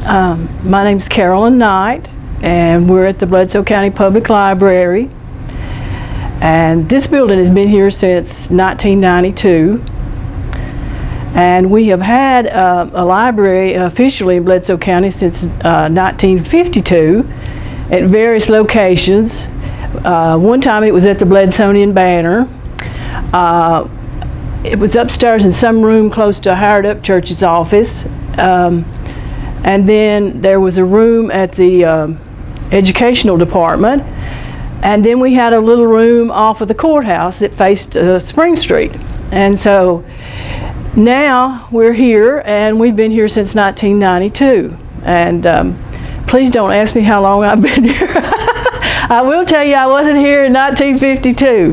My name's Carolyn Knight, and we're at the Bledsoe County Public Library. And this building has been here since 1992. And we have had a library officially in Bledsoe County since 1952 at various locations. One time it was at the Bledsoean Banner. It was upstairs in some room close to a hired up church's office. And then there was a room at the educational department. And then we had a little room off of the courthouse that faced Spring Street. And so now we're here, and we've been here since 1992. And please don't ask me how long I've been here. I will tell you I wasn't here in 1952.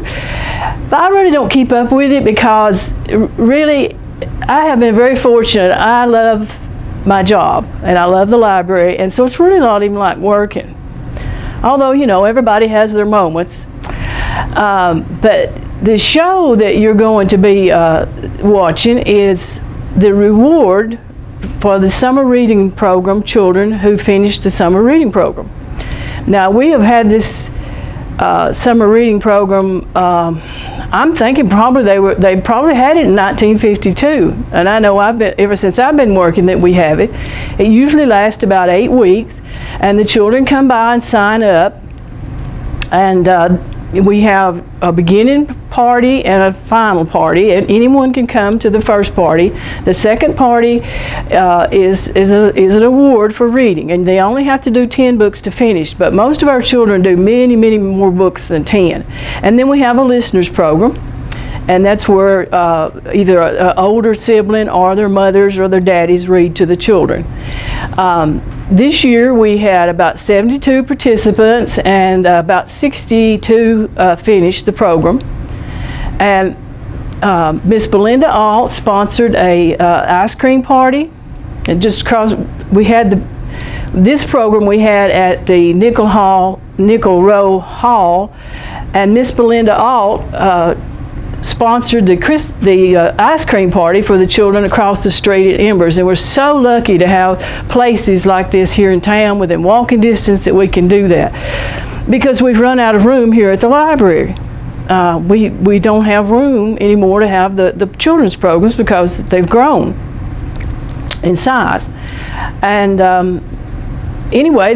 But I really don't keep up with it because really I have been very fortunate. I love my job and I love the library, and so it's really not even like working. Although, you know, everybody has their moments. But the show that you're going to be watching is the reward for the summer reading program children who finished the summer reading program. Now, we have had this summer reading program, I'm thinking probably they probably had it in 1952. And I know ever since I've been working that we have it. It usually lasts about 8 weeks. And the children come by and sign up, and we have a beginning party and a final party, and anyone can come to the first party. The second party is an award for reading, and they only have to do 10 books to finish, but most of our children do many, many more books than 10. And then we have a listeners program, and that's where either an older sibling or their mothers or their daddies read to the children. This year we had about 72 participants, and about 62 finished the program. And Miss Belinda Alt sponsored a ice cream party. And just because we had this program we had at the Nickel Row Hall, and Miss Belinda Alt sponsored the ice cream party for the children across the street at Embers, and we're so lucky to have places like this here in town within walking distance that we can do that, because we've run out of room here at the library. We don't have room anymore to have the children's programs because they've grown in size. And anyway,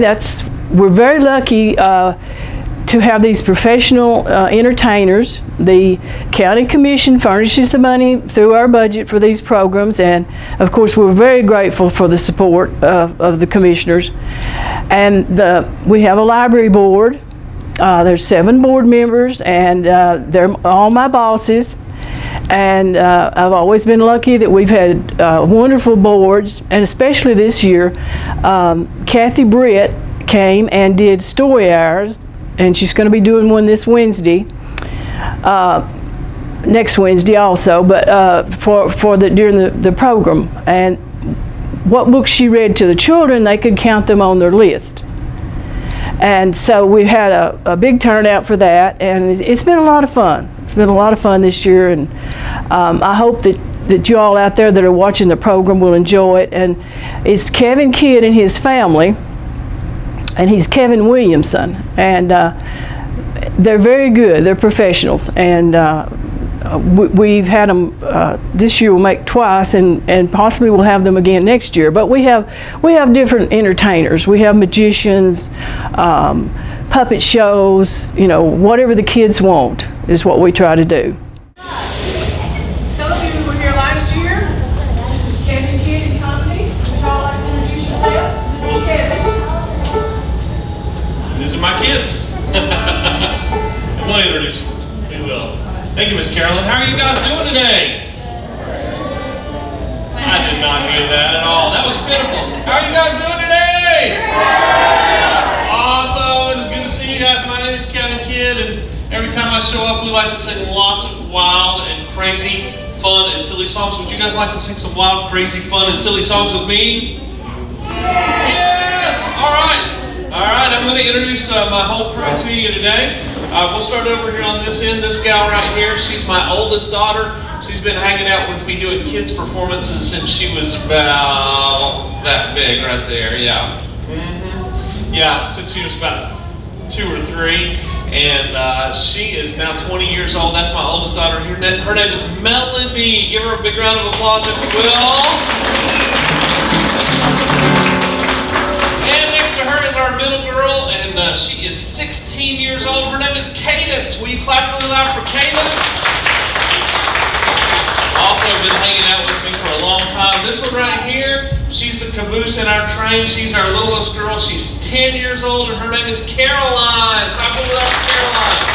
we're very lucky to have these professional entertainers. The county commission furnishes the money through our budget for these programs, and of course we're very grateful for the support of the commissioners. And we have a library board. There's 7 board members, and they're all my bosses. And I've always been lucky that we've had wonderful boards, and especially this year, Kathy Britt came and did story hours, and she's going to be doing one this Wednesday, next Wednesday also, but during the program. And what books she read to the children, they could count them on their list. And so we've had a big turnout for that, and it's been a lot of fun. It's been a lot of fun this year, and I hope that you all out there that are watching the program will enjoy it. And it's Kevin Kidd and his family, and he's Kevin Williamson, and they're very good. They're professionals, and we've had them this year. We'll make twice, and possibly we'll have them again next year. But we have different entertainers. We have magicians, puppet shows. You know, whatever the kids want is what we try to do. Some of you were here last year. This is Kevin Kidd and Company. Would y'all like to introduce yourself? This is Kevin. These are my kids. And we'll introduce them. We will. Thank you, Miss Carolyn. How are you guys doing today? I did not hear that at all. That was pitiful. How are you guys doing today? Awesome. It's good to see you guys. My name is Kevin Kidd, and every time I show up, we like to sing lots of wild and crazy, fun, and silly songs. Would you guys like to sing some wild, crazy, fun, and silly songs with me? Yes! All right. All right, I'm going to introduce my whole crew to you today. We'll start over here on this end. This gal right here, she's my oldest daughter. She's been hanging out with me doing kids performances since she was about that big right there. Yeah. Yeah, since she was about 2 or 3. And she is now 20 years old. That's my oldest daughter. Her name is Melody. Give her a big round of applause if you will. And next to her is our middle girl, and she is 16 years old. Her name is Cadence. Will you clap really loud for Cadence? Also been hanging out with me for a long time. This one right here, she's the caboose in our train. She's our littlest girl. She's 10 years old, and her name is Caroline. Clap really loud for Caroline.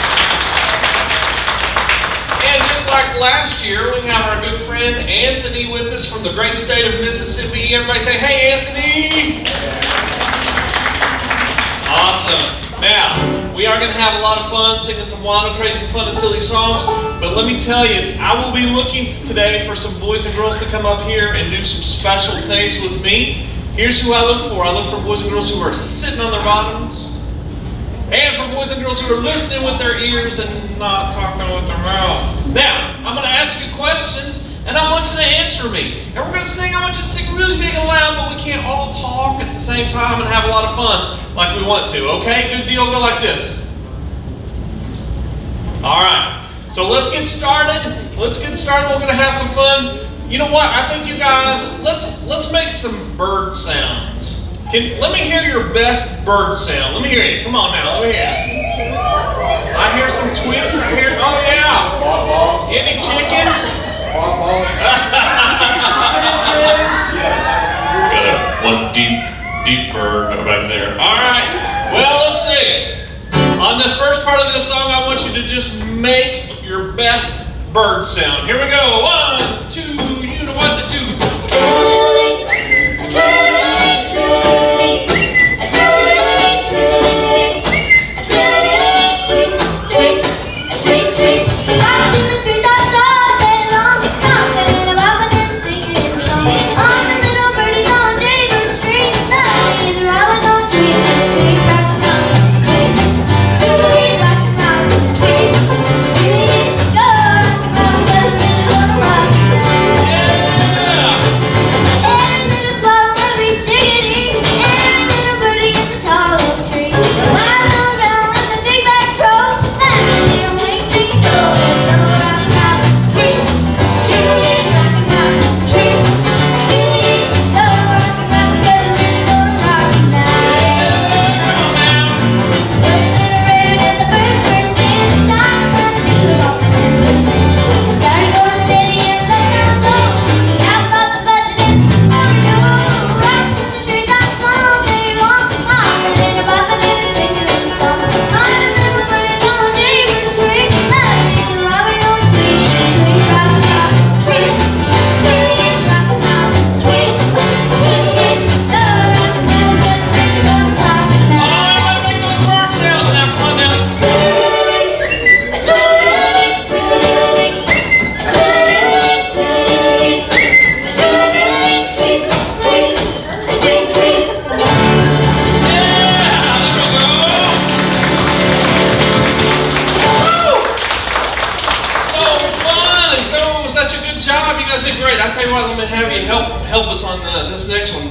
And just like last year, we have our good friend Anthony with us from the great state of Mississippi. Everybody say, hey, Anthony. Awesome. Now, we are going to have a lot of fun singing some wild and crazy, fun and silly songs, but let me tell you, I will be looking today for some boys and girls to come up here and do some special things with me. Here's who I look for. I look for boys and girls who are sitting on their bottoms, and for boys and girls who are listening with their ears and not talking with their mouths. Now, I'm going to ask you questions, and I want you to answer me. And we're going to sing. I want you to sing really big and loud, but we can't all talk at the same time and have a lot of fun like we want to, okay? Good deal. Go like this. All right. So let's get started. Let's get started. We're going to have some fun. You know what? I think you guys, let's make some bird sounds. Let me hear your best bird sound. Let me hear it. Come on now. Let me hear it. I hear some twins. I hear, oh yeah. Any chickens? We got one deep bird back there. All right. Well, let's see it. On the first part of this song, I want you to just make your best bird sound. Here we go. 1, 2. You know what to do. Great. I'll tell you what, let me have you help us on this next one.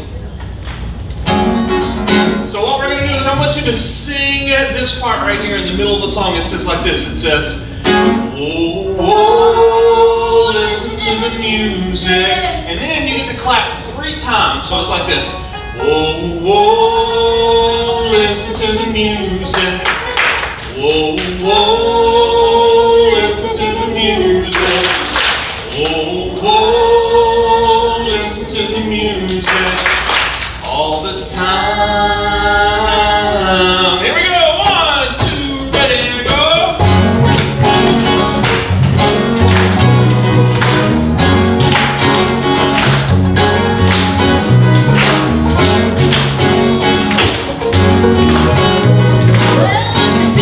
So what we're going to do is I want you to sing this part right here in the middle of the song. It says like this. It says, oh, oh, listen to the music. And then you get to clap 3 times. So it's like this. Oh, oh, listen to the music. Oh, oh, listen to the music. Oh, oh, listen to the music all the time. Here we go. 1, 2, ready, go.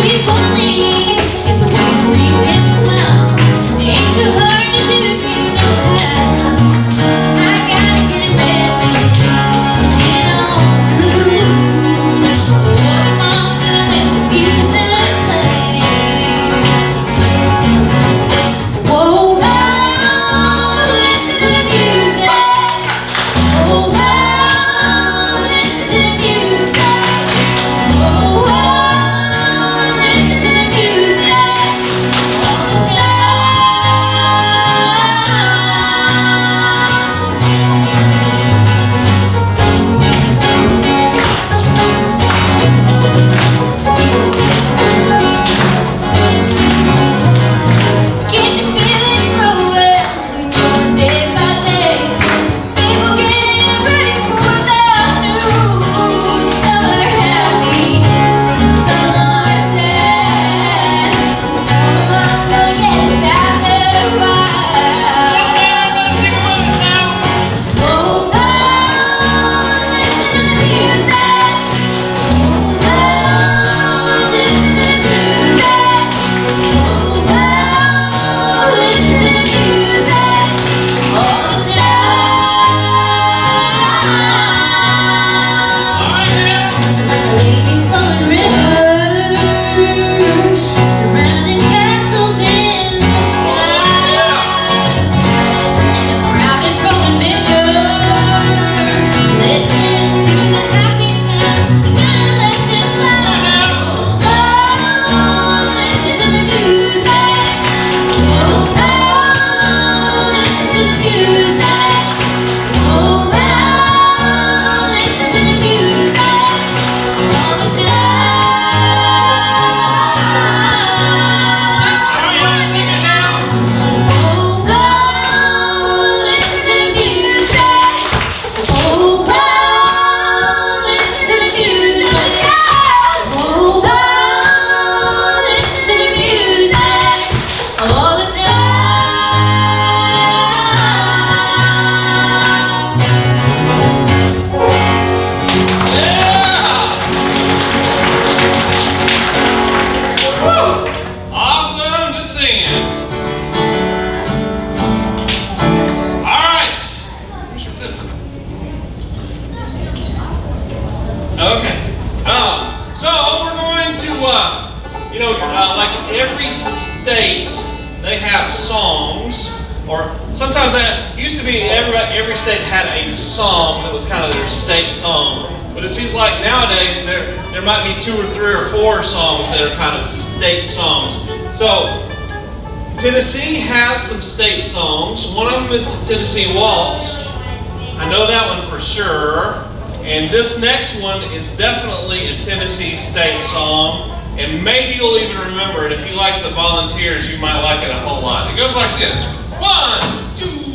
People need is a way to make them smile. Ain't too hard to do if you know how. I gotta get a message, get on through. Yeah! Woo! Awesome, good singing. All right. Where's your fiddle? Okay. So we're going to, like every state, they have songs, or sometimes that used to be every state had a song that was kind of their state song. But it seems like nowadays there might be 2 or 3 or 4 songs that are kind of state songs. So Tennessee has some state songs. One of them is the Tennessee Waltz. I know that one for sure. And this next one is definitely a Tennessee state song. And maybe you'll even remember it. If you like the Volunteers, you might like it a whole lot. It goes like this. 1, 2.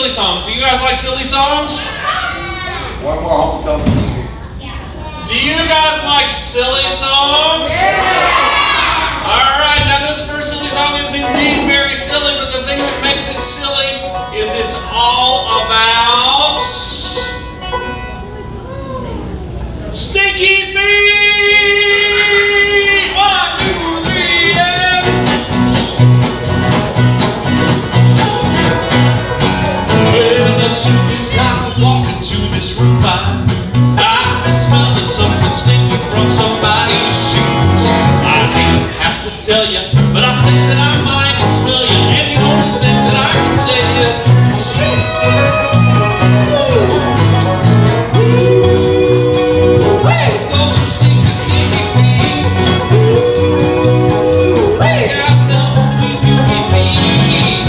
Songs. Do you guys like silly songs? One more. Do you guys like silly songs? Alright, now this first silly song is indeed very silly, but the thing that makes it silly is it's all about stinky feet! 1, 2, 3, yeah! Well, as soon as I walk into this room, I'm smelling something stinky from somebody's shoes. I don't have to tell you, but I think that I might smell you. And the only thing that I can say is, shit. Those are stinky, stinky feet. Guys, don't be feet.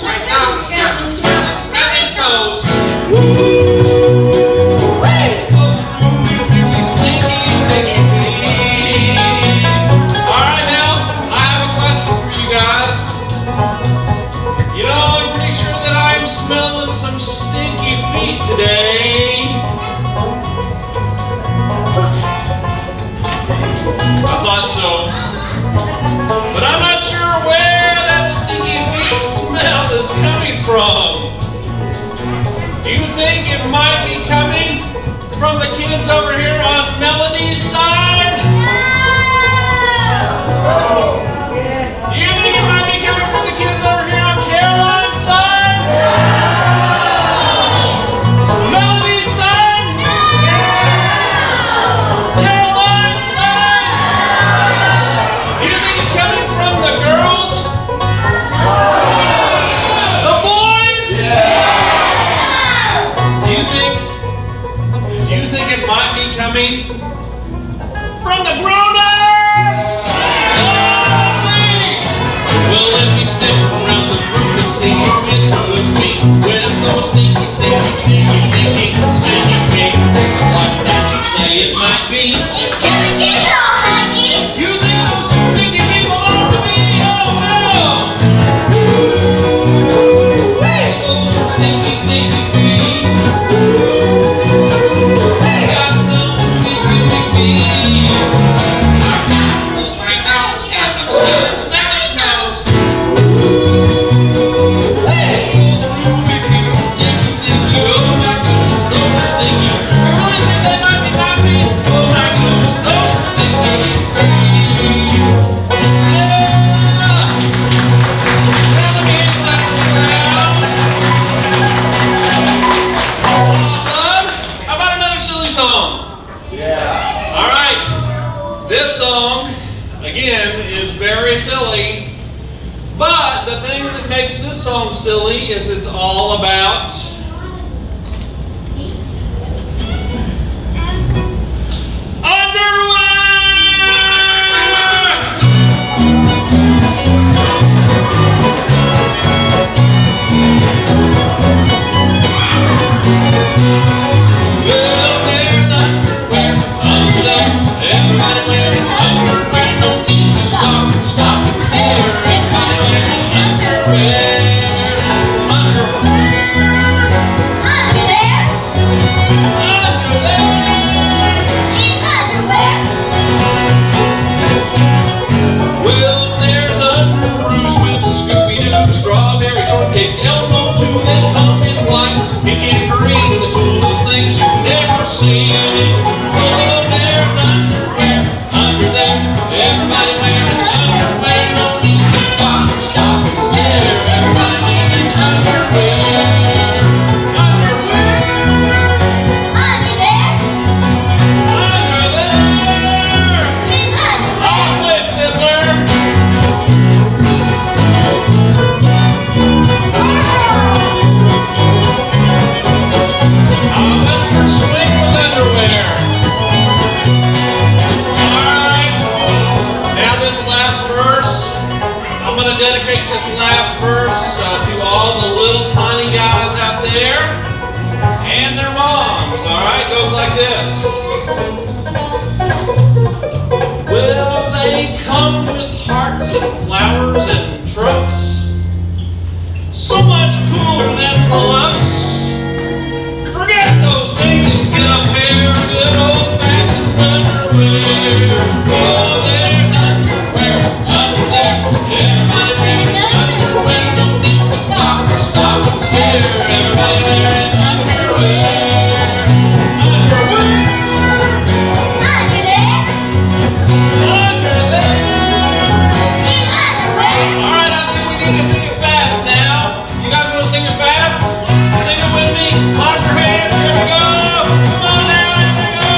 My nose got some smelly toes. Alright, now I have a question for you guys. You know, I'm pretty sure that I'm smelling some stinky feet today. I thought so. But I'm not sure where that stinky feet smell is coming from. Do you think it might be coming from the kids over here on Melody's side? Do you think it might be coming from the kids over here on Caroline's side? Melody's side? Caroline's side? Do you think it's coming from the girls? The boys? Do you think it might be coming from the grown-ups? Let's see. Well, let me step around the room and see you into it me with those stinky, stinky, stinky, stinky, stinky feet. What's that you say it might be? It's gonna get all honey. You think those stinky people are for me? Oh, well. Those stinky, stinky feet. Got some stinky feet. Those right now, it's got them smelling smelly toes. Stinky, stinky, oh my goodness, those are stinky. You really think they might be my feet? Oh my goodness, those are stinky feet. Yeah! Now let me get that around. Awesome. How about another silly song? Yeah. All right. This song, again, is very silly. But the thing that makes this song silly is it's all about underwear! Well, there's underwear under there. Everybody wearing underwear. No need to stop and stare. Everybody wearing underwear. Underwear. Under there. Underwear. It's underwear. Well, there's underoos with Scooby-Doo, strawberry shortcake, Elmo too, that come in white, pink and green, the coolest things you've ever seen. Well, there's underwear under there. Everybody wearing underwear. No need to stop and stare. Everybody wearing underwear. Underwear. Under there. Underwear. It's underwear. Oh, flip, Fiddler. Mr. Swing with underwear. Alright. Now this last verse, I'm going to dedicate this last verse to all the little tiny guys out there and their moms. Alright, goes like this. Well, they come with hearts and flowers and trucks. So much cooler than pull-ups. Forget those things and get a pair of good old-fashioned underwear. Oh, there's underwear under there. Everybody wearing underwear. No need to stop and stare. Everybody wearing underwear. Underwear. Under there. Under there. It's underwear. All right, I think we need to sing it fast now. You guys want to sing it fast? Sing it with me. Clap your hands. Here we go. Come on now. Here we go.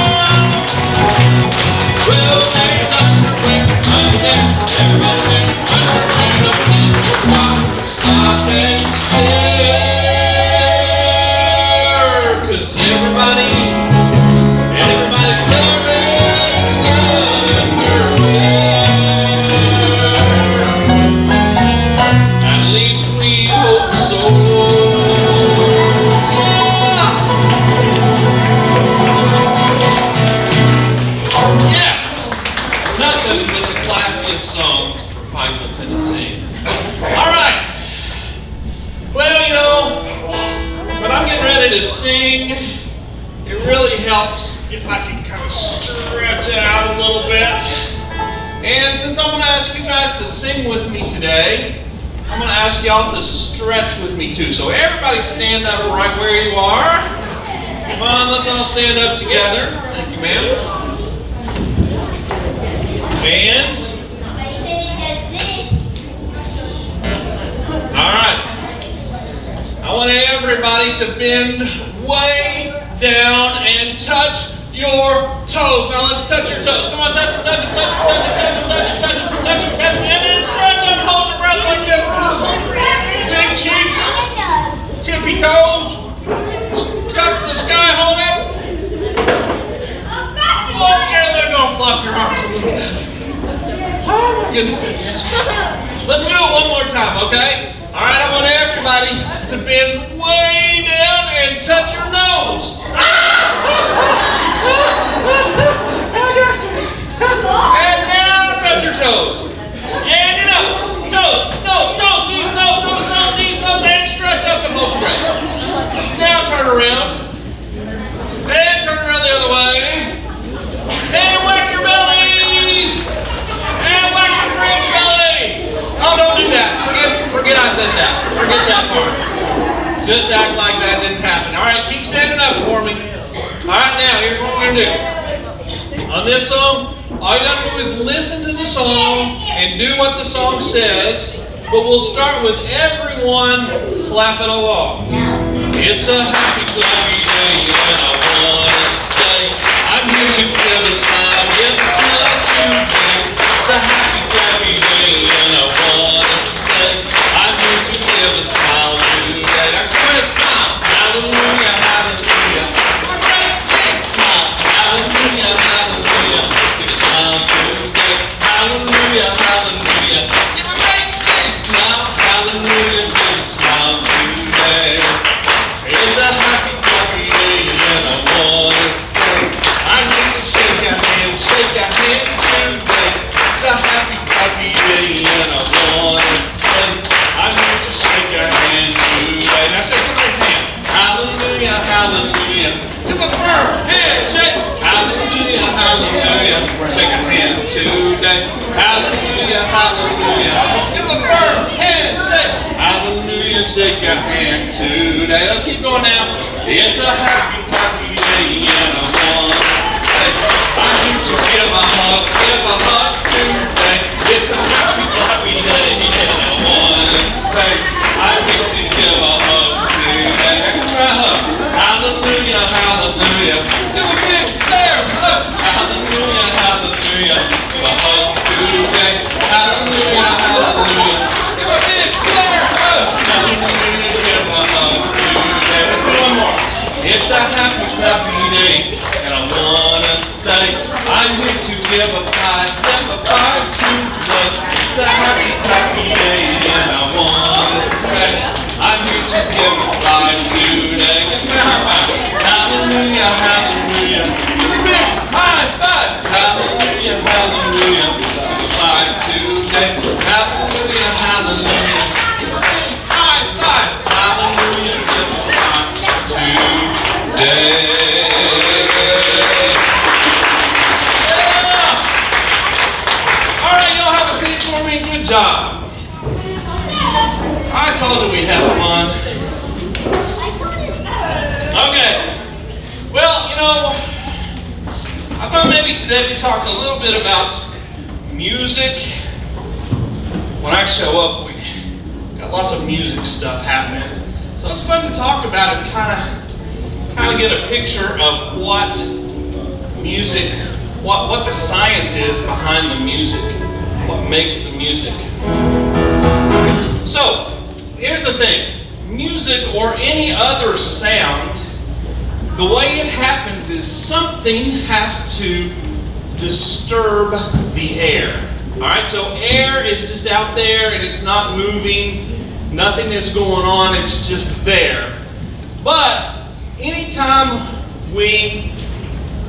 Well, there's underwear under there. Everybody wearing underwear. No need to stop and stare. 'Cause everybody's wearing underwear. At least we hope so. Yes! Nothing but the classiest songs from Pikeville, Tennessee. All right. Well, you know, when I'm getting ready to sing, it really helps if I can kind of stretch it out a little bit. And since I'm going to ask you guys to sing with me today, I'm going to ask y'all to stretch with me too. So everybody stand up right where you are. Come on, let's all stand up together. Thank you, ma'am. And, all right. I want everybody to bend way down and touch your toes. Now let's touch your toes. Come on, touch them, touch them, touch them, touch them, touch them, touch them, touch them, touch them, touch them, and then stretch up, hold your breath like this. Big cheeks, tippy toes, touch the sky, hold it. Okay, let go, flop your arms a little bit. Oh my goodness. Let's do it one more time, okay? All right, I want everybody to bend way down and touch your nose. And now touch your toes. And your nose. Toes, nose, toes, knees, toes, nose, toes, knees, toes, and stretch up and hold your breath. Now turn around. And turn around the other way. And whack your bellies. And whack your friend's belly. Oh, don't do that. Forget I said that. Forget that part. Just act like that didn't happen. All right, keep standing up for me. All right, now, here's what we're going to do. On this song, all you got to do is listen to the song and do what the song says, but we'll start with everyone clapping along. It's a happy, clappy day, and I want to say, I'm here to give a smile today. It's a happy, clappy day, and I want to say, I'm here to give a smile today. Now, smile. Hallelujah, hallelujah. A great big smile. Hallelujah, hallelujah. Give a smile today. Hallelujah, hallelujah. Give a great big smile. Hallelujah, give a smile today. It's a happy, happy day, and I want to say, I'm here to shake your hand today. It's a happy, happy day, and I want to say, I'm here to shake your hand today. Now shake somebody's hand. Hallelujah, hallelujah. Give a firm handshake. Hallelujah, hallelujah. Shake a hand today. Hallelujah, hallelujah. Give a firm handshake. Hallelujah, shake your hand today. Let's keep going now. It's a happy, happy day, and I want to say, I'm here to give a hug today. It's a happy, happy day, and I want to say, I'm here to give a hug today. Now give me a hug. Hallelujah, hallelujah. Give a big fair hug. Hallelujah, hallelujah. Give a hug today. Hallelujah, hallelujah. Give a big fair hug. Hallelujah, give a hug today. Let's do one more. It's a happy, happy day, and I wanna say, I'm here to give a five today. It's a happy, happy day, and I wanna say, I'm here to give a five today. Give me a high five. Hallelujah, hallelujah. Give a big high five. Hallelujah, hallelujah. Give a five today. Hallelujah, hallelujah. Give a big high five. Hallelujah, give a five today. All right, y'all have a seat for me. Good job. I told you we'd have fun. Okay. Well, you know, I thought maybe today we'd talk a little bit about music. When I show up, we got lots of music stuff happening. So it's fun to talk about it, kind of get a picture of what music, what the science is behind the music, what makes the music. So, here's the thing. Music or any other sound, the way it happens is something has to disturb the air. Alright, so air is just out there and it's not moving, nothing is going on, it's just there. But anytime we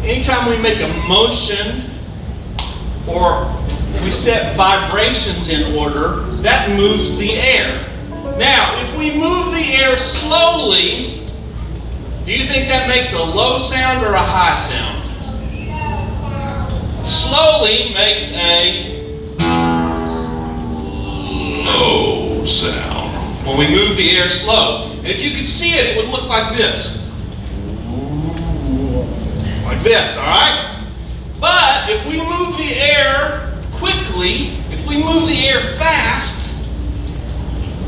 make a motion or we set vibrations in order, that moves the air. Now, if we move the air slowly, do you think that makes a low sound or a high sound? Slowly makes a low sound when we move the air slow. And if you could see it, it would look like this. like this, all right? But if we move the air quickly, if we move the air fast,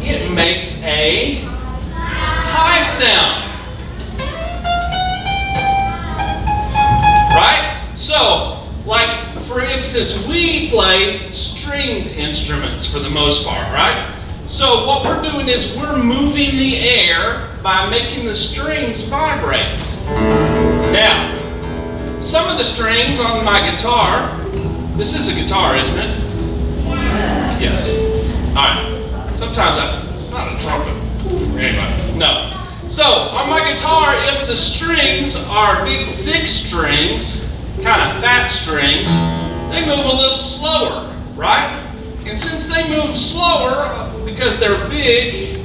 it makes a high sound. Right? So, like, for instance, we play stringed instruments for the most part, right? So what we're doing is we're moving the air by making the strings vibrate. Now, some of the strings on my guitar, this is a guitar, isn't it? Yes. All right. Sometimes it's not a trumpet. Anyway, no. So, on my guitar, if the strings are big, thick strings, kind of fat strings, they move a little slower, right? And since they move slower, because they're big,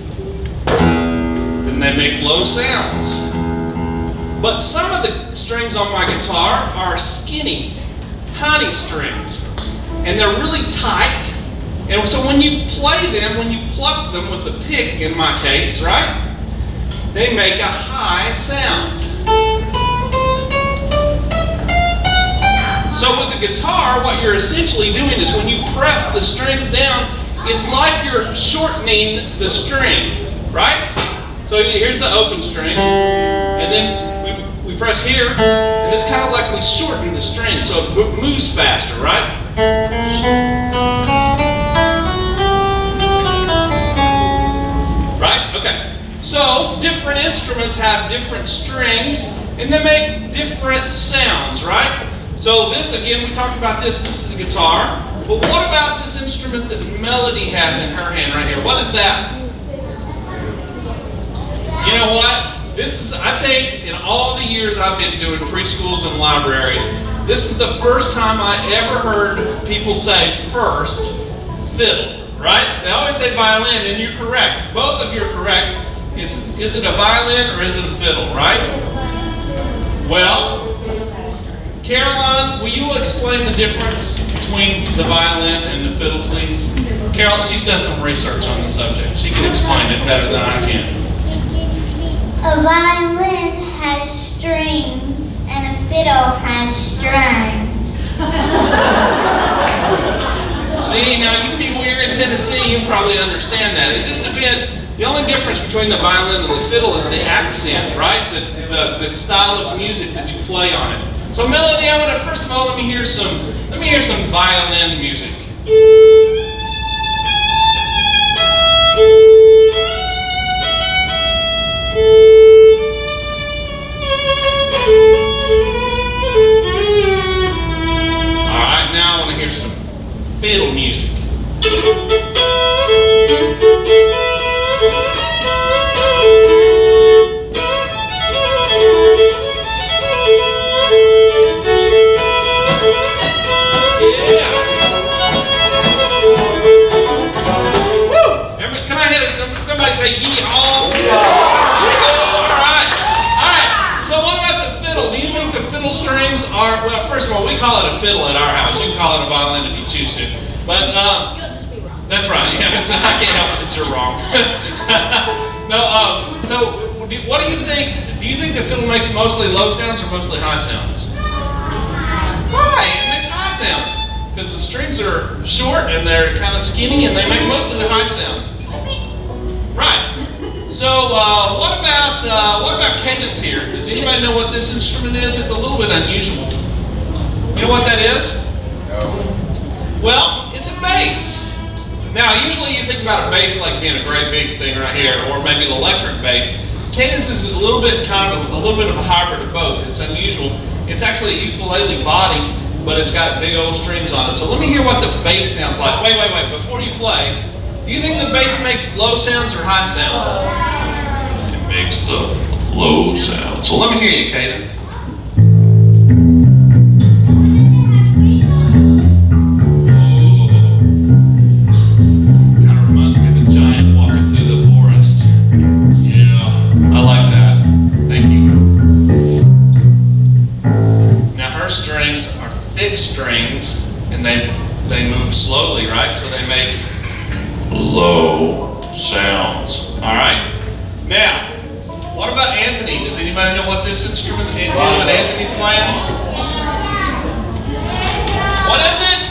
then they make low sounds. But some of the strings on my guitar are skinny, tiny strings, and they're really tight. And so when you play them, when you pluck them with a pick, in my case, right? They make a high sound. So with a guitar, what you're essentially doing is when you press the strings down, it's like you're shortening the string, right? So here's the open string, and then we press here, and it's kind of like we shorten the string, so it moves faster, right? Right? Okay. So, different instruments have different strings, and they make different sounds, right? So this, again, we talked about this is a guitar, but what about this instrument that Melody has in her hand right here? What is that? You know what? This is, I think, in all the years I've been doing preschools and libraries, this is the first time I ever heard people say first fiddle, right? They always say violin, and you're correct. Both of you are correct. Is it a violin or is it a fiddle, right? Well, Caroline, will you explain the difference between the violin and the fiddle, please? Caroline, she's done some research on the subject. She can explain it better than I can. A violin has strings and a fiddle has strings. See, now you people here in Tennessee, you probably understand that. It just depends. The only difference between the violin and the fiddle is the accent, right? The style of music that you play on it. So Melody, I want to first of all let me hear some violin music. All right, now I want to hear some fiddle music. Somebody say yee-haw. All right. So what about the fiddle? Do you think the fiddle strings are, well, first of all, we call it a fiddle at our house. You can call it a violin if you choose to. But, You'll just be wrong. that's right. Yeah, so I can't help it that you're wrong. No, so what do you think? Do you think the fiddle makes mostly low sounds or mostly high sounds? Why? It makes high sounds. Because the strings are short and they're kind of skinny and they make most of the high sounds. Right. So what about cadence here? Does anybody know what this instrument is? It's a little bit unusual. You know what that is? No. Well, it's a bass. Now, usually you think about a bass like being a great big thing right here, or maybe an electric bass. Cadence is a little bit of a hybrid of both. It's unusual. It's actually a ukulele body, but it's got big old strings on it. So let me hear what the bass sounds like. Wait. Before you play, do you think the bass makes low sounds or high sounds? It makes the low sounds. So let me hear you, Cadence. Kind of reminds me of a giant walking through the forest. Yeah, I like that. Thank you. Now her strings are thick strings, and they move slowly, right? So they make low sounds. All right. Now, what about Anthony? Does anybody know what this instrument is that Anthony Anthony's playing? What is it?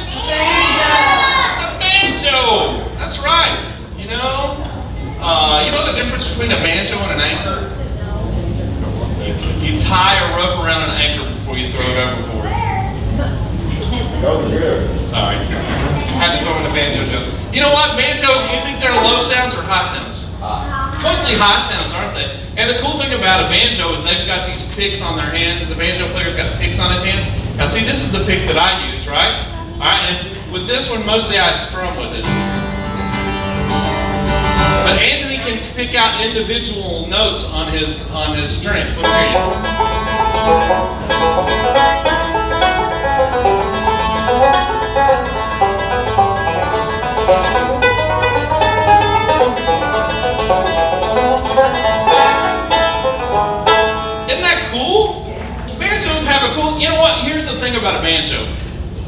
It's a banjo. That's right. You know the difference between a banjo and an anchor? You tie a rope around an anchor before you throw it overboard. That was good. Sorry. Had to throw in a banjo joke. You know what? Banjo, do you think they're low sounds or high sounds? Mostly high sounds, aren't they? And the cool thing about a banjo is they've got these picks on their hand. The banjo player's got picks on his hands. Now see, this is the pick that I use, right? All right, and with this one, mostly I strum with it. But Anthony can pick out individual notes on his strings. Let me hear you. Isn't that cool? Banjos have a cool. You know what? Here's the thing about a banjo.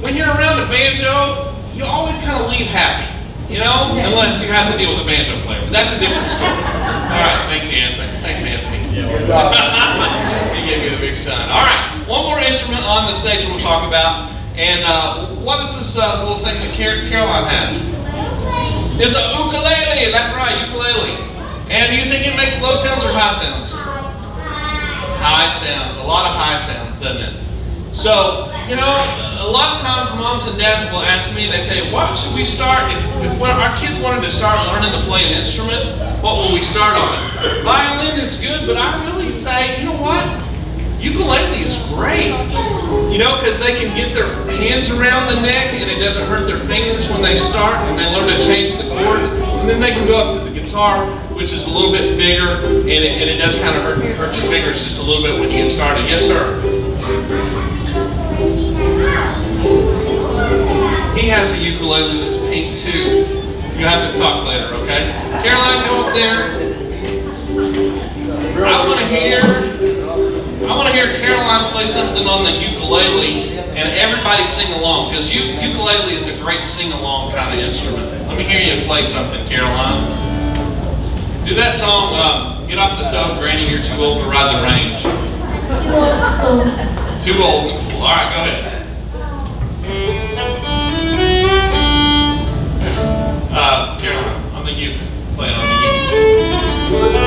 When you're around a banjo, you always kind of leave happy. You know, unless you have to deal with a banjo player. But that's a different story. All right, thanks, Anthony. Thanks, Anthony. He gave me the big sign. All right, one more instrument on the stage we'll talk about. And what is this little thing that Caroline has? It's a ukulele. That's right, ukulele. And do you think it makes low sounds or high sounds? High sounds. A lot of high sounds, doesn't it? So, you know, a lot of times moms and dads will ask me, they say, what should we start, if our kids wanted to start learning to play an instrument, what will we start on? Violin is good, but I really say, you know what? Ukulele is great. You know, because they can get their hands around the neck and it doesn't hurt their fingers when they start and they learn to change the chords. And then they can go up to the guitar, which is a little bit bigger, and it does kind of hurt your fingers just a little bit when you get started. Yes, sir? He has a ukulele that's pink too. You'll have to talk later, okay? Caroline, go up there. I want to hear Caroline play something on the ukulele and everybody sing along, because ukulele is a great sing-along kind of instrument. Let me hear you play something, Caroline. Do that song, Get Off the Stove, Granny, You're Too Old to Ride the Range. Too old school. Too old school. All right, go ahead. Caroline, on the uke. Play it on the uke.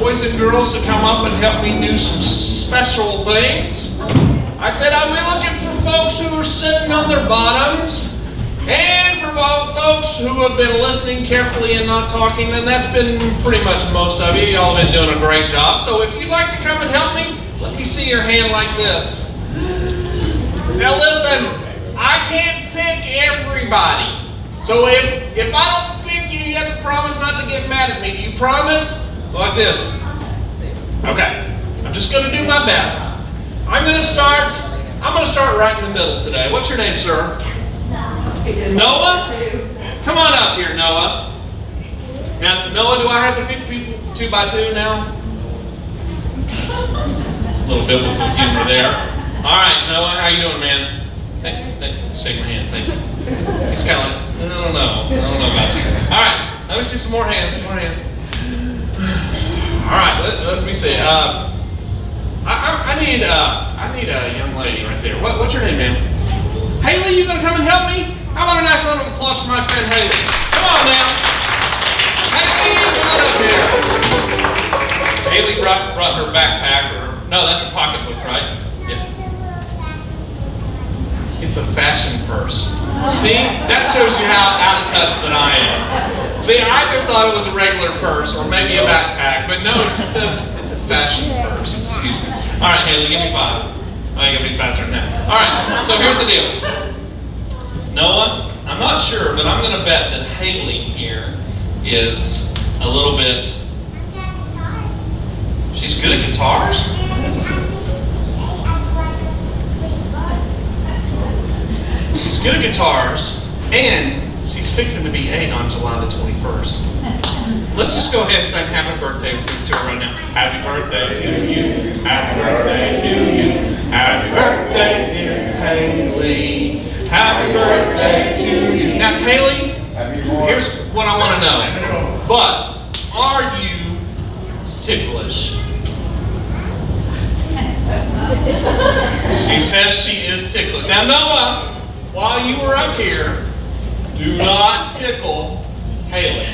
Boys and girls to come up and help me do some special things. I said I'll be looking for folks who are sitting on their bottoms and for folks folks who have been listening carefully and not talking, then that's been pretty much most of you. Y'all have been doing a great job. So if you'd like to come and help me, let me see your hand like this. Now listen, I can't pick everybody. So if I don't pick you, you have to promise not to get mad at me. Do you promise? Like this. Okay. I'm just going to do my best. I'm going to start right in the middle today. What's your name, sir? Noah? Come on up here, Noah. Now, Noah, do I have to pick people 2 by 2 now? That's a little biblical humor there. All right, Noah, how you doing, man? Shake my hand, thank you. He's kind of like, I don't know about you. All right, let me see some more hands, All right, let me see. I need a young lady right there. What's your name, ma'am? Haley, you gonna come and help me? How about a nice round of applause for my friend Haley? Come on now. Haley, come on up here. Haley brought her backpack, no, that's a pocketbook, right? Yeah. It's a fashion purse. See, that shows you how out of touch that I am. See, I just thought it was a regular purse or maybe a backpack, but no, she says it's a fashion purse. Excuse me. All right, Haley, give me 5. Oh, you gotta be faster than that. All right, so here's the deal. Noah, I'm not sure, but I'm gonna bet that Haley here is a little bit, she's good at guitars? She's good at guitars, and she's fixing to be 8 on July the 21st. Let's just go ahead and sing happy birthday to her right now. Happy birthday to you. Happy birthday to you. Happy birthday, dear Haley. Happy birthday to you. Now, Haley, here's what I want to know. But are you ticklish? She says she is ticklish. Now, Noah, while you were up here, do not tickle Haley.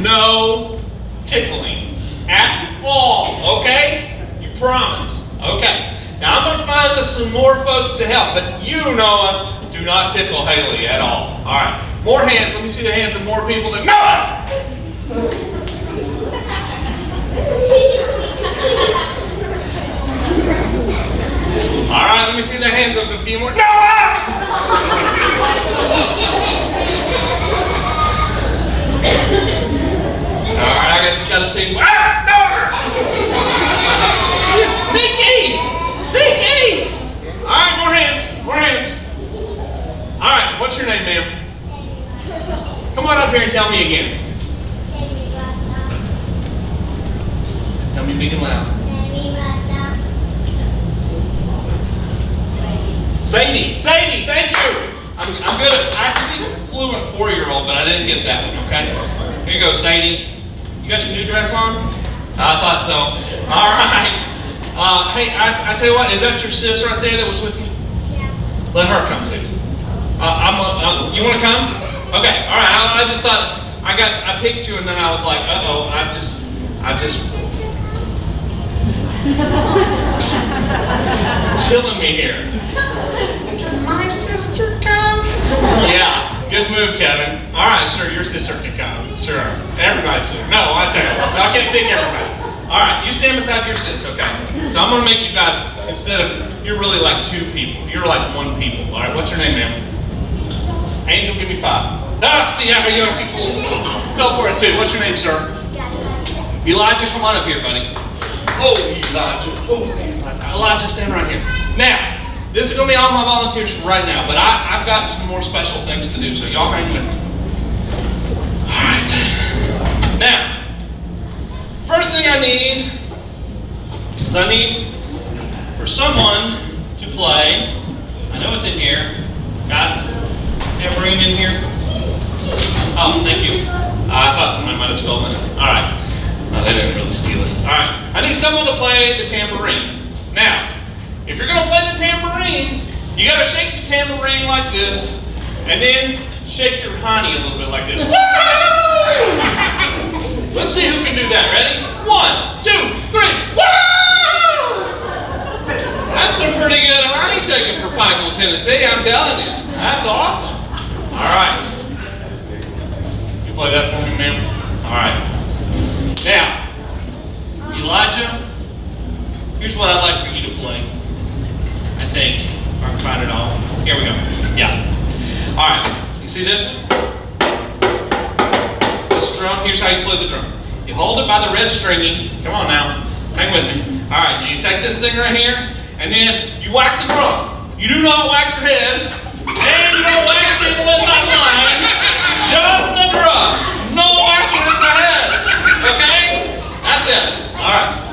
No tickling at all, okay? You promise. Okay. Now I'm going to find some more folks to help, but you, Noah, do not tickle Haley at all. All right. More hands. Let me see the hands of more people that Noah! All right, let me see the hands of a few more. Noah! All right, I just gotta see. Ah, no! You're sneaky! Sneaky! All right, more hands. All right, what's your name, ma'am? Come on up here and tell me again. Tell me big and loud. Sadie, thank you. I'm good at, I speak fluent 4-year-old, but I didn't get that one, okay? Here you go, Sadie. You got your new dress on? I thought so. All right. Hey, I tell you what, is that your sis right there that was with you? Yeah. Let her come too. You want to come? Okay. All right. I just thought I picked you, and then I was like, uh-oh, I just. Killing me here. Can my sister come? Yeah, good move, Kevin. All right, sure, your sister can come. Sure, everybody's sister. No, I tell you, I can't pick everybody. All right, you stand beside your sis, okay? So I'm gonna make you guys, instead of, you're really like 2 people. You're like 1 people. All right, what's your name, ma'am? Angel, give me 5. Ah, see how you actually fell for it too. What's your name, sir? Elijah, come on up here, buddy. Oh, Elijah. Elijah, stand right here. Now, this is going to be all my volunteers right now, but I've got some more special things to do, so y'all hang with me. All right. Now, first thing I need is I need for someone to play. I know it's in here. Guys, tambourine in here? Oh, thank you. I thought somebody might have stolen it. All right. No, they didn't really steal it. All right. I need someone to play the tambourine. Now, if you're going to play the tambourine, you got to shake the tambourine like this, and then shake your honey a little bit like this. Woo! Let's see who can do that. Ready? 1, 2, 3. Woo! That's some pretty good honey shaking for Pikeville, Tennessee. I'm telling you. That's awesome. All right. Play that for me, ma'am. All right. Now, Elijah, here's what I'd like for you to play. I think. I can find it all. Here we go. Yeah. All right. You see this? This drum, here's how you play the drum. You hold it by the red stringy. Come on now. Hang with me. All right. You take this thing right here, and then you whack the drum. You do not whack your head, and you don't whack people in that line. Just the drum. No whacking in the head. Okay? That's it. All right.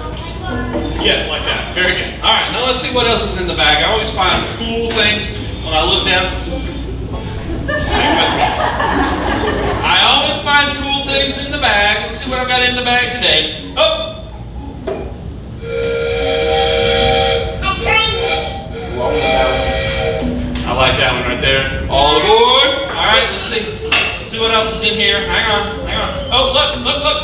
Yes, like that. Very good. All right, now let's see what else is in the bag. I always find cool things when I look down. Hang with me. I always find cool things in the bag. Let's see what I've got in the bag today. Oh! I like that one right there. All aboard. All right, let's see. Let's see what else is in here. Hang on, hang on. Oh, look, look, look.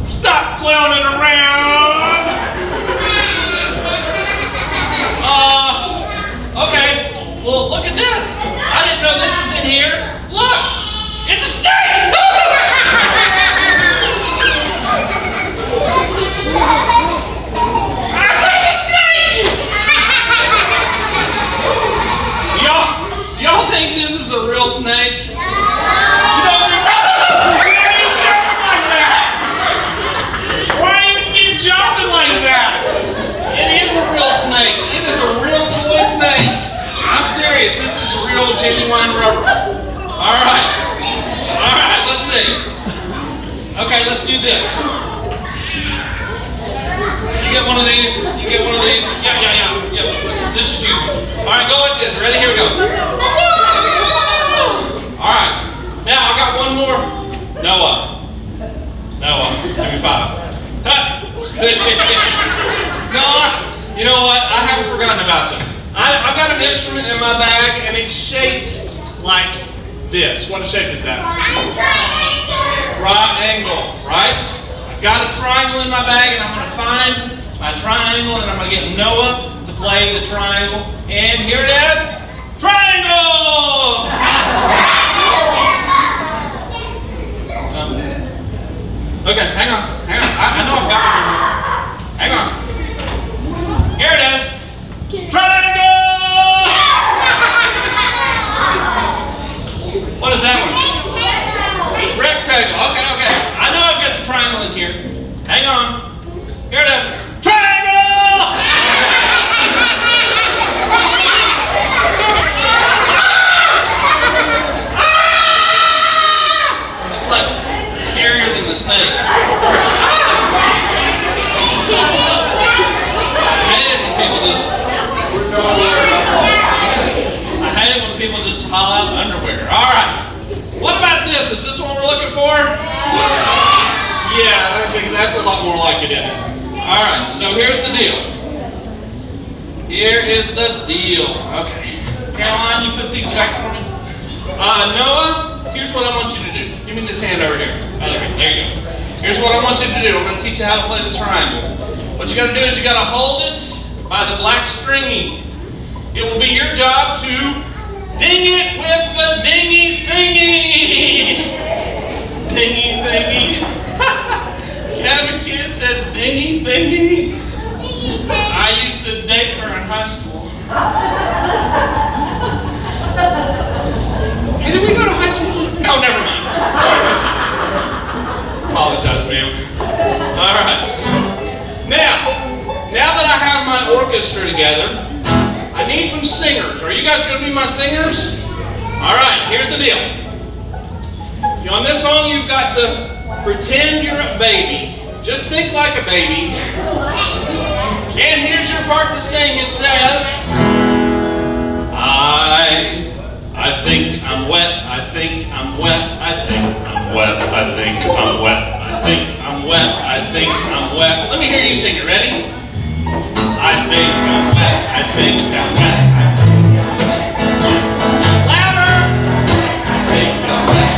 Stop clowning around! Okay. Well, look at this. I didn't know this was in here. Look! It's a snake! I say it's a snake! Y'all think this is a real snake? You don't think jumping like that. It is a real snake. It is a real toy snake. I'm serious. This is real, genuine rubber. All right. All right. Let's see. Okay, let's do this. You get one of these. You get one of these. Yeah. This is you. All right, go like this. Ready? Here we go. All right. Now I got one more. Noah. Give me 5. No, you know what? I haven't forgotten about you. I've got an instrument in my bag, and it's shaped like this. What shape is that? Triangle, right? I've got a triangle in my bag, and I'm going to find my triangle, and I'm going to get Noah to play the triangle. And here it is. Triangle! Okay, hang on. I know I've got one. Hang on. Here it is. Triangle! What is that one? Rectangle. Okay. I know I've got the triangle in here. Hang on. Here it is. Triangle! It's like scarier than the snake. I hate it when people just haul out underwear. All right. What about this? Is this what we're looking for? Yeah, I think that's a lot more like it, isn't it? All right. So here's the deal. Here is the deal. Okay. Caroline, you put these back for me. Noah, here's what I want you to do. Give me this hand over here. There you go. Here's what I want you to do. I'm going to teach you how to play the triangle. What you got to do is you got to hold it by the black stringy. It will be your job to ding it with the dingy thingy. Dingy thingy. Kevin Kidd said dingy thingy. I used to date her in high school. Hey, did we go to high school? No, never mind. Sorry about that. Apologize, ma'am. All right. Now that I have my orchestra together, I need some singers. Are you guys going to be my singers? All right, here's the deal. On this song, you've got to pretend you're a baby. Just think like a baby. And here's your part to sing. It says, I think I'm wet, I think I'm wet, I think I'm wet, I think I'm wet, I think I'm wet, I think I'm wet. Let me hear you sing it. Ready? I think I'm wet, I think I'm wet, I think I'm wet. Louder! I think I'm wet.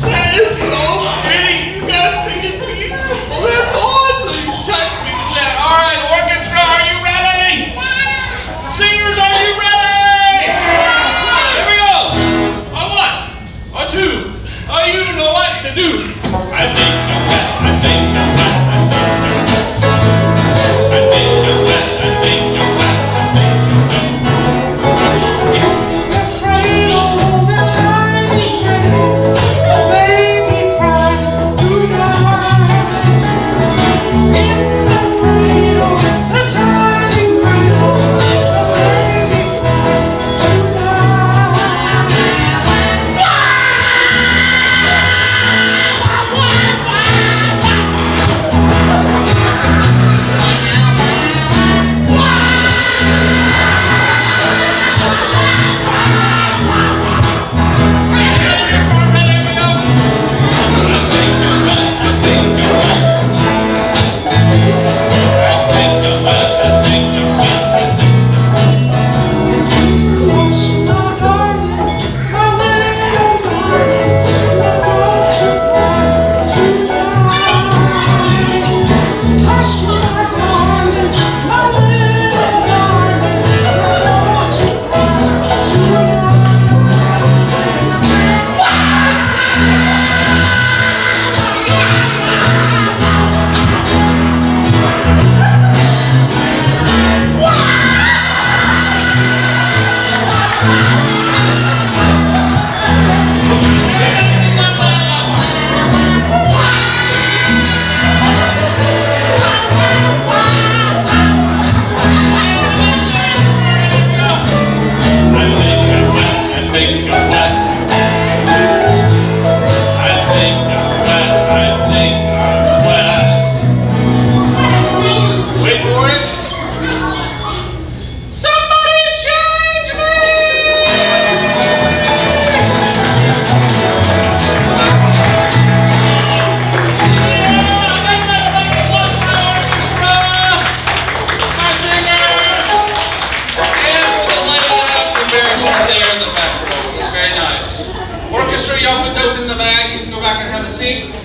That is so pretty. You guys sing it beautiful. That's awesome. You touched me with that. All right, orchestra, are you ready?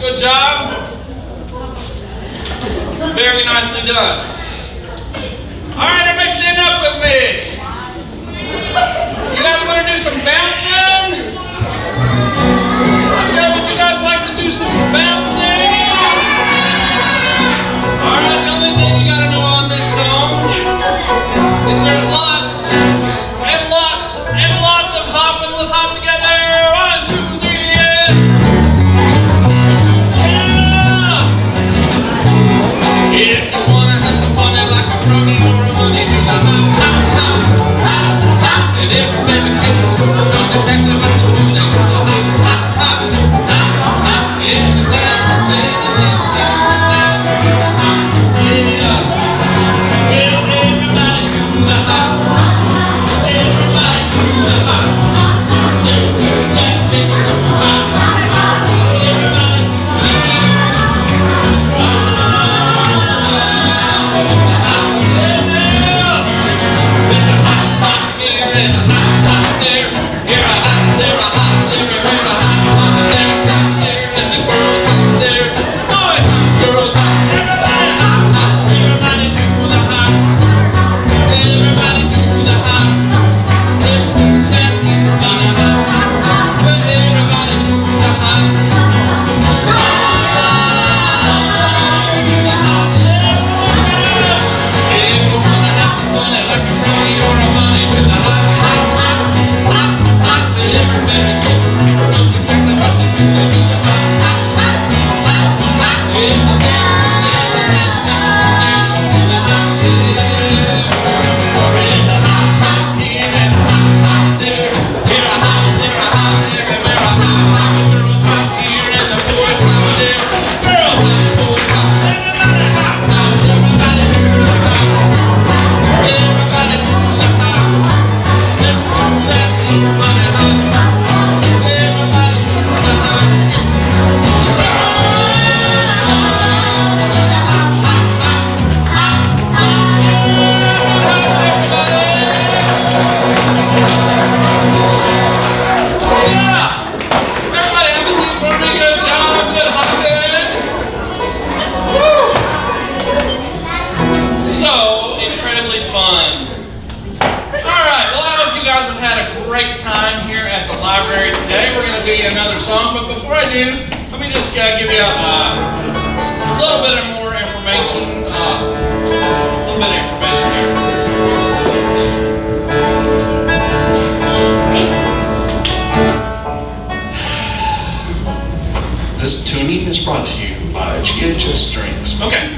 Good job. Very nicely done. All right, everybody stand up with me. You guys want to do some bouncing? I said, would you guys like to do some bouncing? All right, the only thing you got to know on this song is there's lots and lots and lots of hopping. Let's hop together. 1, 2, 3, yeah. If you wanna have some fun and like a froggy or a bunny, do the hop, hop, hop, hop, hop. And every baby kid knows exactly what to do. They do the hop, hop, hop, hop, hop. It's a dance, it's a dance, yeah. Well, everybody do the hop. Everybody do the hop. Everybody do the hop. Everybody do the hop. Another song, but before I do, let me just give you a little bit of more information. A little bit of information here. This tuning is brought to you by GHS Strings. Okay.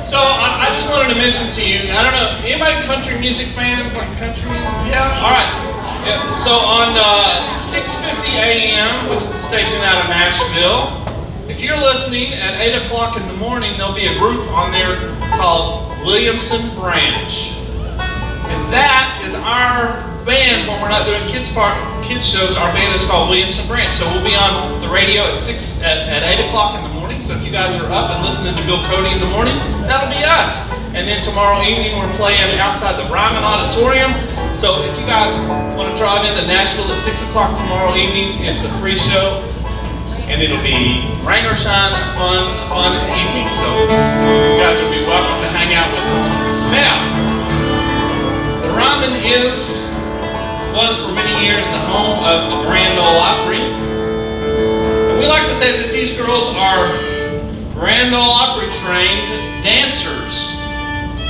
So I just wanted to mention to you, I don't know, anybody country music fans, like country music? Yeah? All right. Yeah, so on 6:50 a.m., which is a station out of Nashville, if you're listening at 8 o'clock in the morning, there'll be a group on there called Williamson Branch. And that is our band when we're not doing kids shows. Our band is called Williamson Branch. So we'll be on the radio at 8 o'clock in the morning. So if you guys are up and listening to Bill Cody in the morning, that'll be us. And then tomorrow evening we're playing outside the Ryman Auditorium. So if you guys want to drive into Nashville at 6 o'clock tomorrow evening, it's a free show. And it'll be rain or shine, a fun evening. So you guys will be welcome to hang out with us. Now, the Ryman was for many years the home of the Grand Ole Opry. And we like to say that these girls are Grand Ole Opry trained dancers.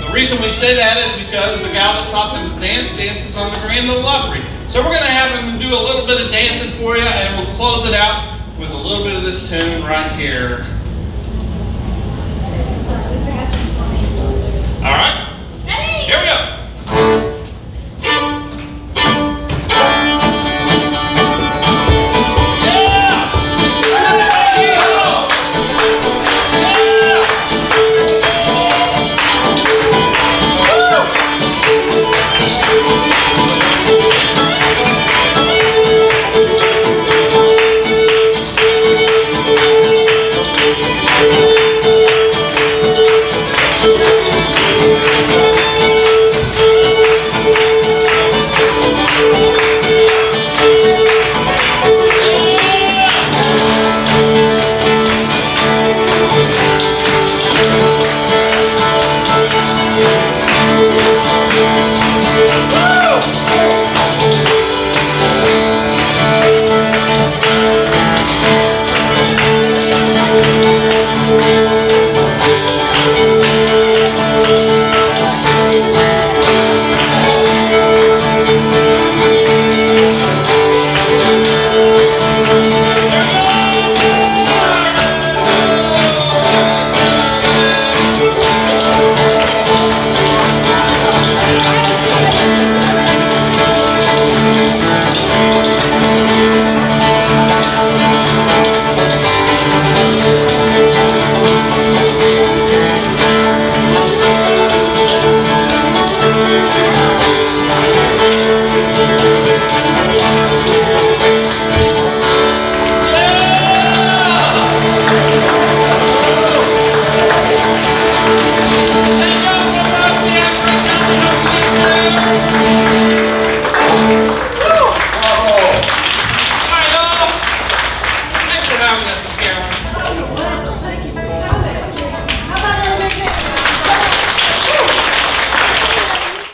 The reason we say that is because the guy that taught them dance dances on the Grand Ole Opry. So we're gonna have him do a little bit of dancing for you, and we'll close it out with a little bit of this tune right here. All right.